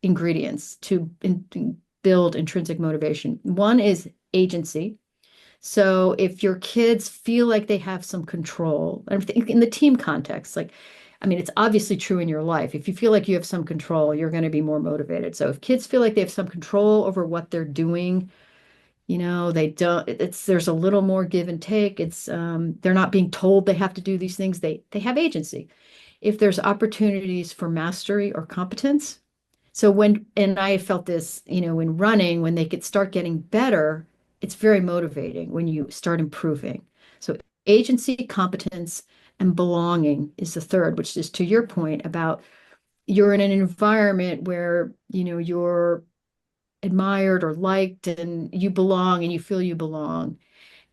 ingredients to build intrinsic motivation. One is agency. So if your kids feel like they have some control, and in the team context, like, I mean, it's obviously true in your life. If you feel like you have some control, you're going to be more motivated. So if kids feel like they have some control over what they're doing, they don't, there's a little more give and take. They're not being told they have to do these things. They have agency. If there's opportunities for mastery or competence, and I felt this, in running, when they could start getting better, it's very motivating when you start improving. So agency, competence, and belonging is the third, which is to your point about you're in an environment where, you're admired or liked and you belong and you feel you belong.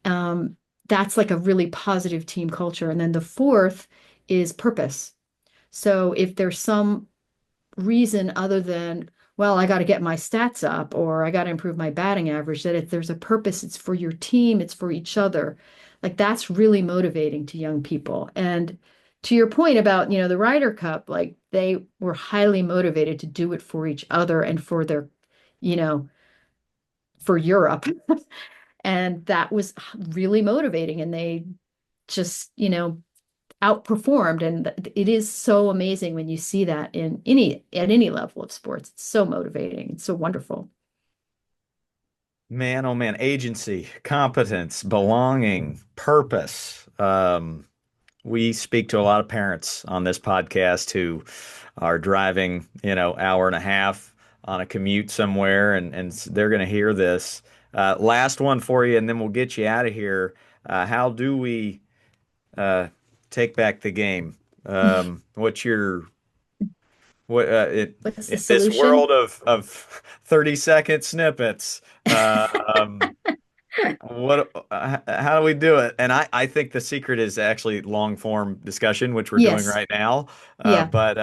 Um, that's like a really positive team culture. And then the fourth is purpose. So if there's some reason other than, well, I got to get my stats up or I got to improve my batting average, that if there's a purpose, it's for your team, it's for each other. Like that's really motivating to young people. And to your point about, the Ryder Cup, like they were highly motivated to do it for each other and for their, you know, for Europe. And that was really motivating. And they just, outperformed. And it is so amazing when you see that at any level of sports. It's so motivating. It's so wonderful. Man, oh man, agency, competence, belonging, purpose. We speak to a lot of parents on this podcast who are driving, hour and a half on a commute somewhere, and they're going to hear this. Last one for you, and then we'll get you out of here. How do we uh, take back the game? What's your what What's the in this solution? world of 30-second snippets? How do we do it? And I think the secret is actually long form discussion, which we're doing Yes. right now. Yeah. But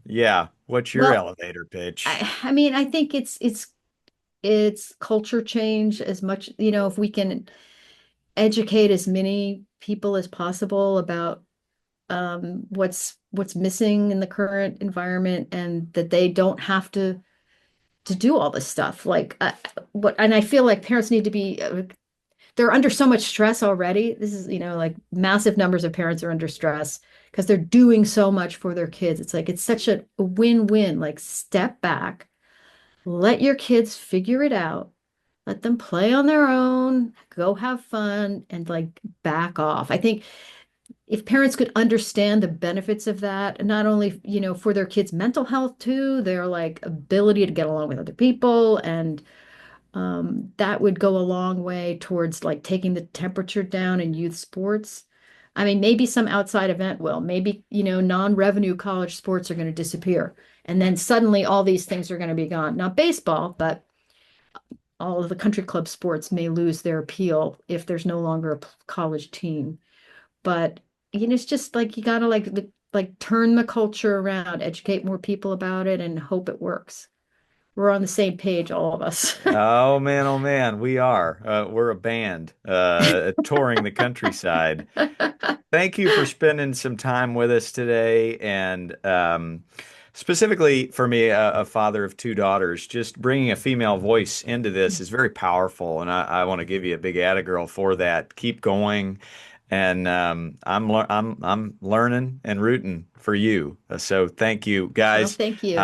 yeah, what's your Well, elevator pitch? I mean, I think it's culture change as much, if we can educate as many people as possible about what's missing in the current environment and that they don't have to do all this stuff. Like and I feel like parents need to be they're under so much stress already. This is, like massive numbers of parents are under stress because they're doing so much for their kids. It's like it's such a win-win. Like step back, let your kids figure it out. Let them play on their own, go have fun, and like back off. I think if parents could understand the benefits of that, not only, for their kids' mental health too, their like ability to get along with other people, and that would go a long way towards like taking the temperature down in youth sports. I mean, maybe some outside event will. Maybe, non-revenue college sports are going to disappear. And then suddenly all these things are going to be gone. Not baseball, but all of the country club sports may lose their appeal if there's no longer a college team. But it's just like you gotta like turn the culture around, educate more people about it, and hope it works. We're on the same page, all of us. Oh man, we are. We're a band touring the countryside. Thank you for spending some time with us today. And specifically for me, a father of two daughters, just bringing a female voice into this is very powerful. And I want to give you a big atta girl for that. Keep going. And I'm learning and rooting for you. So thank you, Well, guys. thank you.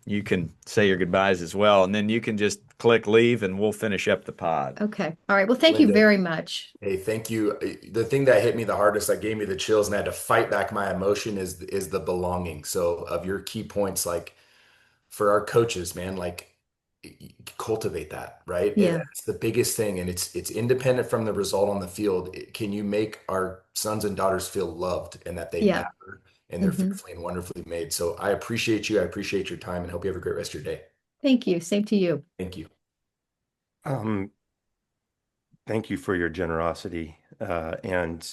You can say your goodbyes as well, and then you can just click leave, and we'll finish up the pod. Okay. All right. Well, thank you Linda, very much. hey, thank you. The thing that hit me the hardest, that gave me the chills and I had to fight back my emotion is the belonging. So of your key points, like for our coaches, man, like cultivate that, right? Yeah. It's the biggest thing, and it's independent from the result on the field. Can you make our sons and daughters feel loved and that they Yeah. matter and they're Hmm. fearfully and wonderfully made? So I appreciate you. I appreciate your time and hope you have a great rest of your day. Thank you. Same to you. Thank you. Um, Thank you for your generosity. And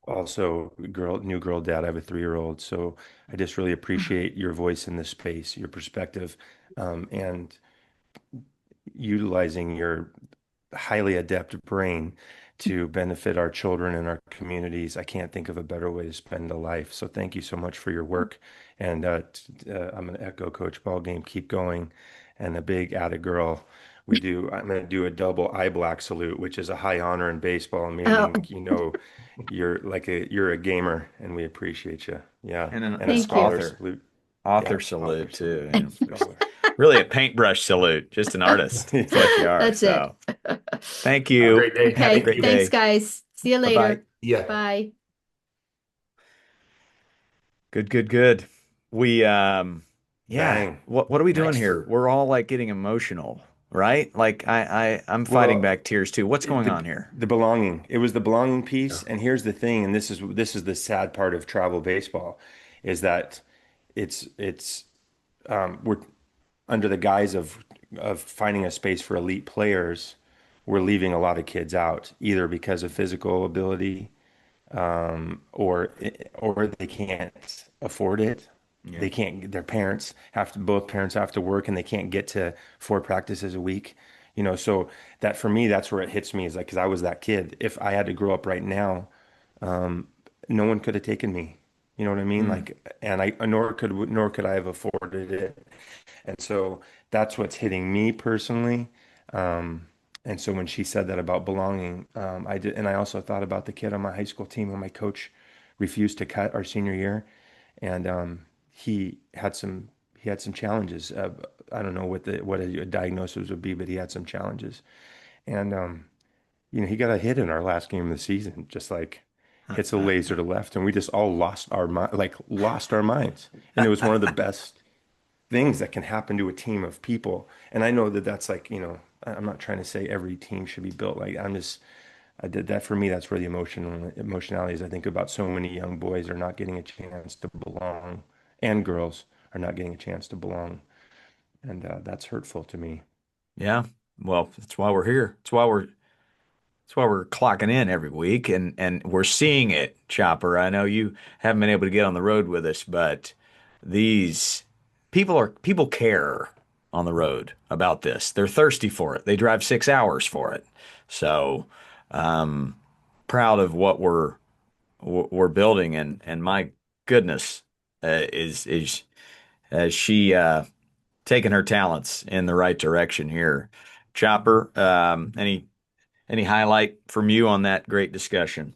also, new girl dad. I have a 3-year-old, so I just really appreciate your voice in this space, your perspective, and utilizing your highly adept brain to benefit our children and our communities. I can't think of a better way to spend a life. So thank you so much for your work. And I'm going to echo Coach Ballgame. Keep going. And a big atta girl. I'm going to do a double eye black salute, which is a high honor in baseball, Oh, meaning, you're a gamer and we appreciate you. Yeah. And an And a thank you. scholar author, salute. author Yeah. Author salute too. salute. And Scholar. really a paintbrush salute, just an artist. That's what you are. That's it. So thank Have a you. great day. Have a Okay. Thank great you. Thanks, day. guys. See you Bye bye. later. Yeah. Bye. Good, good, good. We yeah, Bang. what are we doing Nice here? for We're all like getting emotional, right? Like I'm fighting Well, back tears too. What's going on here? the belonging. It was the belonging yeah. piece. And here's the thing, and this is the sad part of travel baseball, is that it's we're under the guise of finding a space for elite players, we're leaving a lot of kids out, either because of physical ability, or they can't afford it. Yeah. They can't, their parents have to, both parents have to work and they can't get to 4 practices a week. So that for me, that's where it hits me, is like, because I was that kid. If I had to grow up right now, no one could have taken me. You know what I mean? Mm. Like, and nor could I have afforded it. And so that's what's hitting me personally. And so when she said that about belonging, I did, and I also thought about the kid on my high school team when my coach refused to cut our senior year, and he had some challenges. I don't know what a diagnosis would be, but he had some challenges, and he got a hit in our last game of the season, just like hits a laser to left, and we just all lost our minds, and it was one of the best things that can happen to a team of people. And I know that that's like, I'm not trying to say every team should be built like, I did that. For me, that's where the emotionality is. I think about so many young boys are not getting a chance to belong, and girls are not getting a chance to belong. And that's hurtful to me. Yeah. Well, that's why we're here. That's why we're clocking in every week and we're seeing it, Chopper. I know you haven't been able to get on the road with us, but these people care on the road about this. They're thirsty for it. They drive 6 hours for it. So, proud of what we're building and my goodness, is has she taken her talents in the right direction here. Chopper, any highlight from you on that great discussion?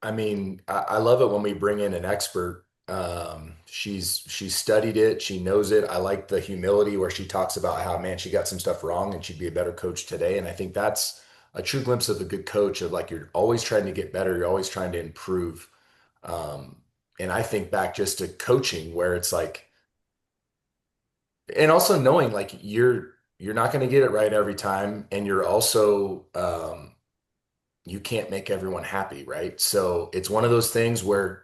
I mean, I love it when we bring in an expert. She's studied it, she knows it. I like the humility where she talks about how, man, she got some stuff wrong and she'd be a better coach today. And I think that's a true glimpse of a good coach, of like you're always trying to get better, you're always trying to improve. Um, and I think back just to coaching where it's like, and also knowing like you're not going to get it right every time, and you're also you can't make everyone happy, right? So it's one of those things where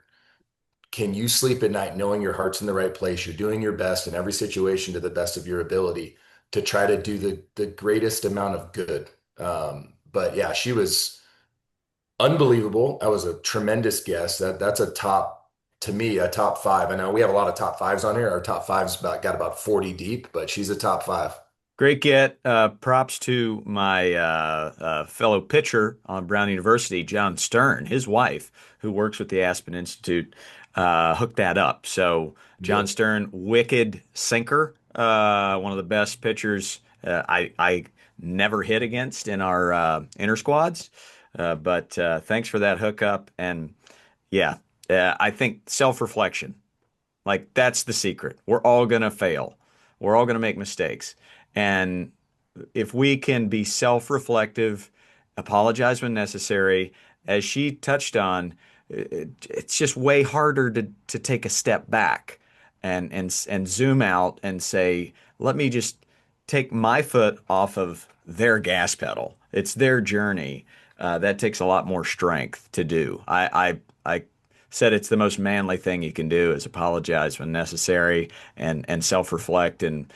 can you sleep at night knowing your heart's in the right place? You're doing your best in every situation to the best of your ability to try to do the greatest amount of good. But yeah, she was unbelievable. That was a tremendous guest. That's a top to me, a top five. I know we have a lot of top fives on here. Our top five's got about 40 deep, but she's a top five. Great get. Props to my fellow pitcher on Brown University, John Stern, his wife, who works with the Aspen Institute, hooked that up. So John Good. Stern, wicked sinker, one of the best pitchers I never hit against in our inter squads. But thanks for that hookup. And yeah, I think self-reflection. Like that's the secret. We're all gonna fail. We're all gonna make mistakes. And if we can be self-reflective, apologize when necessary, as she touched on, it's just way harder to take a step back and zoom out and say, let me just take my foot off of their gas pedal. It's their journey. That takes a lot more strength to do. I said it's the most manly thing you can do is apologize when necessary and self-reflect and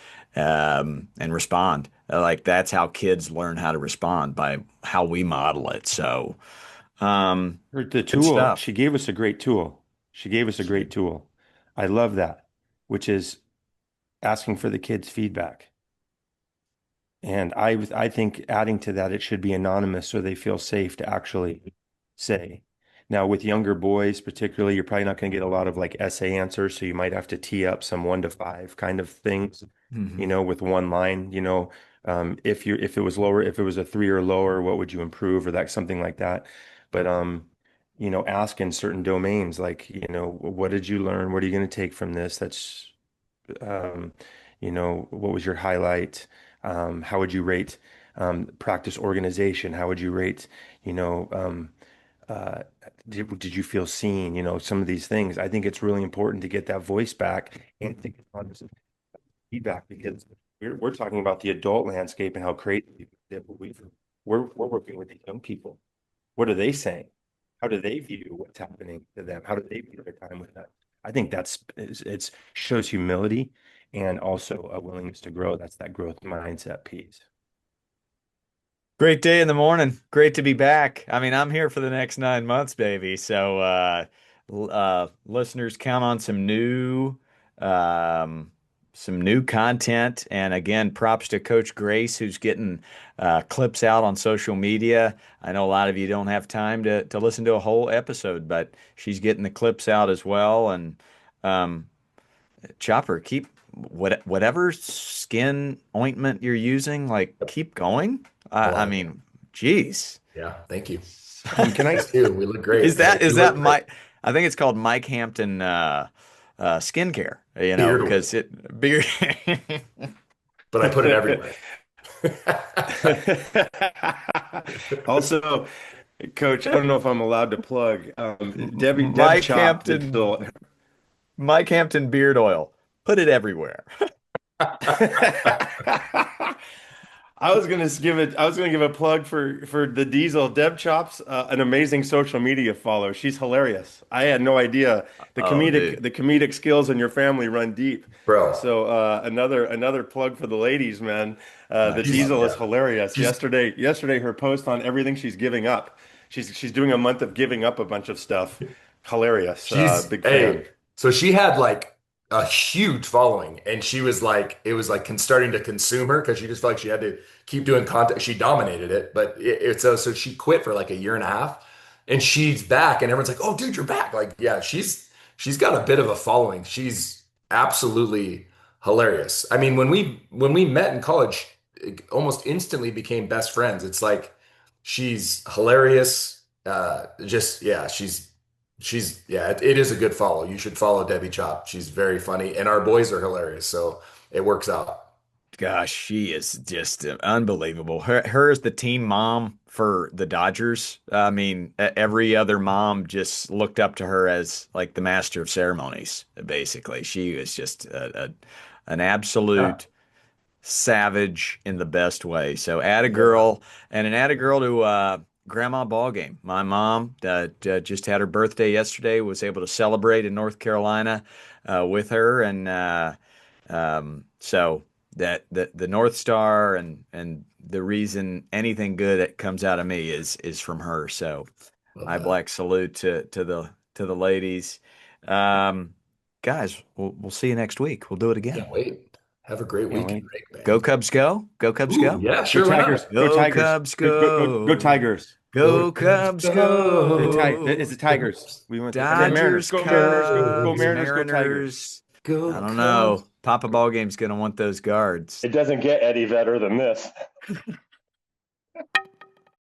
respond. Like that's how kids learn how to respond by how we model it. So, The good tool, stuff. she gave us a great tool. She gave us a great tool. I love that, which is asking for the kids' feedback. And I think adding to that, it should be anonymous so they feel safe to actually say. Now, with younger boys, particularly, you're probably not going to get a lot of like essay answers, so you might have to tee up some 1 to 5 kind of things, Mhm. with one line. If it was lower, if it was a 3 or lower, what would you improve, or that something like that. But ask in certain domains, like, what did you learn? What are you going to take from this? That's um, what was your highlight? How would you rate practice organization? How would you rate, you know, uh, did you feel seen? Some of these things. I think it's really important to get that voice back and think about this feedback because we're talking about the adult landscape and how crazy that we're working with the young people. What are they saying? How do they view what's happening to them? How do they view their time with us? I think it's shows humility and also a willingness to grow. That's that growth mindset piece. Great day in the morning. Great to be back. I mean, I'm here for the next 9 months, baby. So, listeners, count on um, some new content. And again, props to Coach Grace, who's getting clips out on social media. I know a lot of you don't have time to listen to a whole episode, but she's getting the clips out as well. And um, Chopper, keep whatever skin ointment you're using, like keep going. I I like it. mean, geez. Yeah, thank you. Can I? Us too. We look great. Is that You is look that great. Mike? I think it's called Mike Hampton skincare, Beard oil, because it beard. but I put it everywhere. Also, Coach, I don't know if I'm allowed to plug. Deb Mike Chop Hampton Digital. Mike Hampton beard oil. Put it everywhere. I was gonna give a plug for the Diesel. Deb Chops, an amazing social media follow. She's hilarious. I had no idea the Oh, comedic dude. the comedic skills in your family run deep. Bro, So another plug for the ladies, man. The Nice. she's Diesel is yeah. hilarious. She's Yesterday her post on everything she's giving up. She's doing a month of giving up a bunch of stuff. Hilarious. Big fan. hey, so she had like a huge following and she was like it was like starting to consume her because she just felt like she had to keep doing content. She dominated it, but so she quit for like a year and a half and she's back and everyone's like, "Oh, dude, you're back." Like, yeah, she's got a bit of a following. She's absolutely hilarious. I mean, when we met in college, it almost instantly became best friends. It's like she's hilarious. Just yeah, yeah, it is a good follow. You should follow Debbie Chop. She's very funny, and our boys are hilarious, so it works out. Gosh, she is just unbelievable. Her is the team mom for the Dodgers. I mean, every other mom just looked up to her as like the master of ceremonies, basically. She was just an Yeah. absolute savage in the best way. So add a Yeah. girl and an add a girl to grandma ball game. My mom just had her birthday yesterday, was able to celebrate in North Carolina with her. And so the North Star and the reason anything good that comes out of me is from her. So Love high that. black salute to the ladies. Um, Guys, we'll see you next week. We'll do it again. Can't wait. Have a great Can't weekend wait. break, Go man. Cubs, go! Go Cubs, Ooh, go! yeah, Go sure, why Tigers. not? Go Go Tigers. Cubs, Go go! Tigers. Go Go Cubs, Cubs, It's the go. go! Go Tigers. Cubs. We went to, and then Mariners. Dodgers, Go Mariners. Go Cubs, Go. Mariners. Go Tigers. Mariners. I Go don't Cubs. know. Papa Ballgame's gonna want those guards. It doesn't get any better than this.